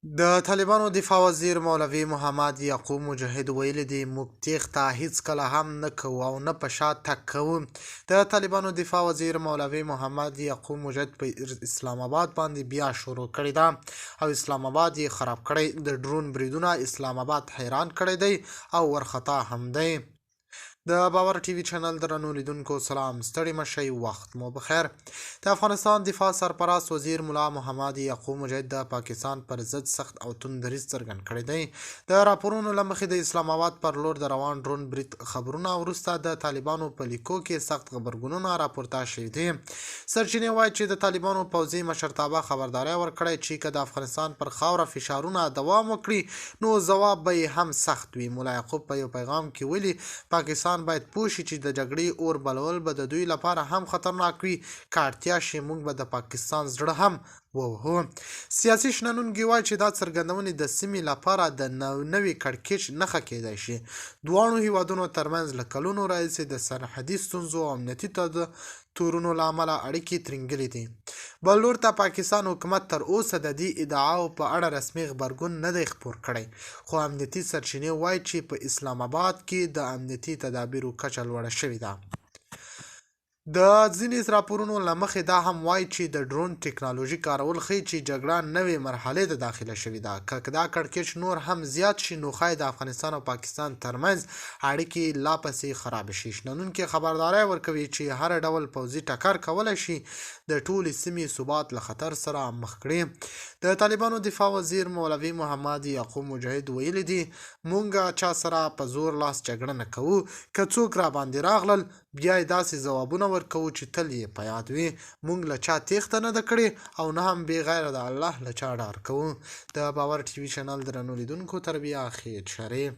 د طالبانو دفاع وزیر مولوي محمد یعقوب مجاهد ویلي دي موږ تېښته هیڅکله هم نه کوو او نه په شا تګ کوو. د طالبانو دفاع وزیر مولوي محمد یعقوب مجاهد په اسلام آباد باندې بیا شروع کړې ده او اسلام آباد یې خراب کړی. د ډرون بریدونه اسلام آباد حیران کړی دی او ورخطا هم دی. د باور ټي وي چینل درنو لیدونکو سلام، ستړي مشئ، وخت مو بخیر. د افغانستان دفاع سرپرست وزیر ملا محمد یعقوب مجاهد د پاکستان پر ضد سخت او توند دریځ څرګند کړی دی. د راپورونو له مخې د اسلام آباد پر لور د روان ډرون برید خبرونه وروسته د طالبانو په لیکو کې سخت غبرګونونه راپورته شوي دي. سرچینې وایي چې د طالبانو پوځي مشرتابه خبرداری ورکړی چې که د افغانستان پر خاوره فشارونه دوام وکړي نو ځواب به یې هم سخت وي. ملا یعقوب په یو پیغام کې ویلي پاکستان باید پوه شي چې د جګړې اور بلول به د دوی لپاره هم خطرناک وي. که اړتیا شي موږ به د پاکستان زړه هم ووهو. سیاسي شنونکي وایي چې دا څرګندونې د سیمې لپاره د نوي کړکېچ نښه کیدای شي. دواړو هیوادونو ترمنځ له کلونو راهیسې د سرحدي ستونزو او امنیتي تورونو له امله اړیکې ترنګلې دي. بل لور ته پاکستان حکومت تر اوسه د دې ادعاو په اړه رسمي غبرګون نه دی خپور کړی، خو امنیتي سرچینې وایي چې په اسلام آباد کې د امنیتي تدابیرو کچه لوړه شوې ده. د ځینې راپورونو له مخې دا هم وایي چې د ډرون ټکنالوژي کارول ښیي چې جګړه نوې مرحلې ته داخله شوې ده. که دا کړکېچ نور هم زیات شي نو ښایي د افغانستان او پاکستان ترمنځ اړیکې لا پسې خراب شي. شنونکي خبرداری ورکوي چې هر ډول پوځي ټکر کولی شي د ټولې سیمې ثبات له خطر سره مخ کړي. د طالبانو دفاع وزیر مولوي محمد یعقوب مجاهد ویلي دي مونږ چا سره په زور لاس جګړه نه کوو. که څوک را باندې راغلل بیا یې داسې ځوابونه ورکوو چې تل یې په یاد وي. موږ له چا تېښته نه ده کړې او نه هم بې غیره د الله له چا ډار کوو. د باور ټي وي چینل درنو لیدونکو تر بیا خیر شرې.